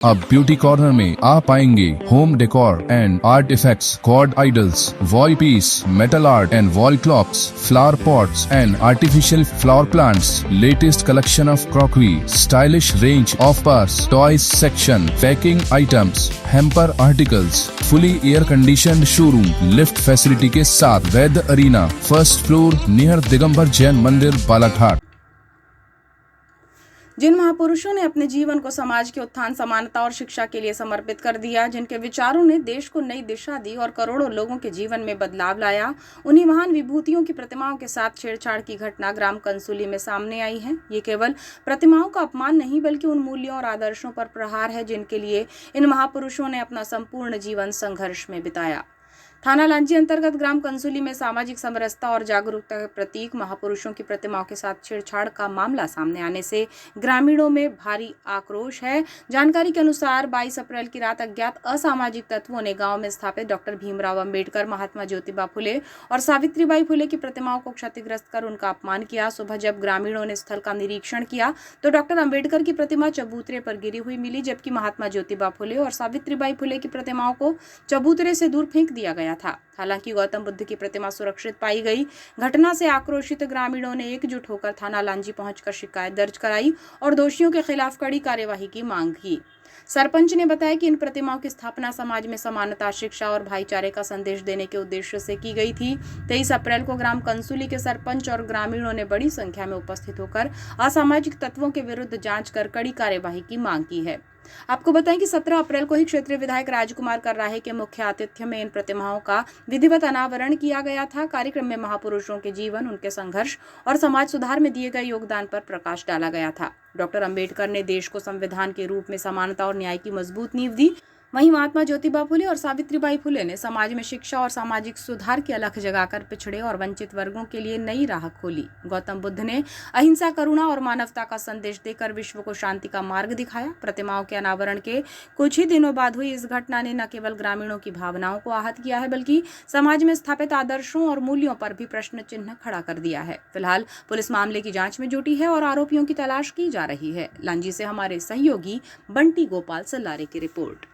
अब beauty corner में आप पाएंगे home decor and art effects, god idols, wall piece, metal art and wall clocks, flower pots and artificial flower plants, latest collection of crockery, stylish range of purse, toys section, packing items, hamper articles, fully air conditioned showroom, lift facility के साथ Vaid arena, first floor near Digambar Jain Mandir, Balaghat. जिन महापुरुषों ने अपने जीवन को समाज के उत्थान, समानता और शिक्षा के लिए समर्पित कर दिया, जिनके विचारों ने देश को नई दिशा दी और करोड़ों लोगों के जीवन में बदलाव लाया, उन्हीं महान विभूतियों की प्रतिमाओं के साथ छेड़छाड़ की घटना ग्राम कंसुली में सामने आई है। ये केवल प्रतिमाओं का अपमान नहीं बल्कि उन मूल्यों और आदर्शों पर प्रहार है जिनके लिए इन महापुरुषों ने अपना संपूर्ण जीवन संघर्ष में बिताया। थाना लांजी अंतर्गत ग्राम कंसुली में सामाजिक समरसता और जागरूकता के प्रतीक महापुरुषों की प्रतिमाओं के साथ छेड़छाड़ का मामला सामने आने से ग्रामीणों में भारी आक्रोश है। जानकारी के अनुसार 22 अप्रैल की रात अज्ञात असामाजिक तत्वों ने गांव में स्थापित डॉक्टर भीमराव अंबेडकर, महात्मा ज्योतिबा फुले और सावित्रीबाई फुले की प्रतिमाओं को क्षतिग्रस्त कर उनका अपमान किया। सुबह जब ग्रामीणों ने स्थल का निरीक्षण किया तो डॉक्टर अंबेडकर की प्रतिमा चबूतरे पर गिरी हुई मिली, जबकि महात्मा ज्योतिबा फुले और सावित्रीबाई फुले की प्रतिमाओं को चबूतरे से दूर फेंक दिया गया था। हालांकि गौतम बुद्ध की प्रतिमा सुरक्षित पाई गई। घटना से आक्रोशित ग्रामीणों ने एकजुट होकर थाना लांजी पहुंचकर शिकायत दर्ज कराई और दोषियों के खिलाफ कड़ी कार्यवाही की मांग की। सरपंच ने बताया कि इन प्रतिमाओं की स्थापना समाज में समानता, शिक्षा और भाईचारे का संदेश देने के उद्देश्य से की गई थी। 23 अप्रैल को ग्राम कंसुली के सरपंच और ग्रामीणों ने बड़ी संख्या में उपस्थित होकर असामाजिक तत्वों के विरुद्ध जांच कर कड़ी कार्यवाही की मांग की है। आपको बताएं कि 17 अप्रैल को ही क्षेत्रीय विधायक राजकुमार कर्राहे के मुख्य आतिथ्य में इन प्रतिमाओं का विधिवत अनावरण किया गया था। कार्यक्रम में महापुरुषों के जीवन, उनके संघर्ष और समाज सुधार में दिए गए योगदान पर प्रकाश डाला गया था। डॉक्टर अंबेडकर ने देश को संविधान के रूप में समानता और न्याय की मजबूत नींव दी। वहीं महात्मा ज्योतिबा फुले और सावित्रीबाई फुले ने समाज में शिक्षा और सामाजिक सुधार की अलख जगाकर पिछड़े और वंचित वर्गों के लिए नई राह खोली। गौतम बुद्ध ने अहिंसा, करुणा और मानवता का संदेश देकर विश्व को शांति का मार्ग दिखाया। प्रतिमाओं के अनावरण के कुछ ही दिनों बाद हुई इस घटना ने न केवल ग्रामीणों की भावनाओं को आहत किया है बल्कि समाज में स्थापित आदर्शों और मूल्यों पर भी प्रश्न चिन्ह खड़ा कर दिया है। फिलहाल पुलिस मामले की जांच में जुटी है और आरोपियों की तलाश की जा रही है। लांजी से हमारे सहयोगी बंटी गोपाल सल्लारे की रिपोर्ट।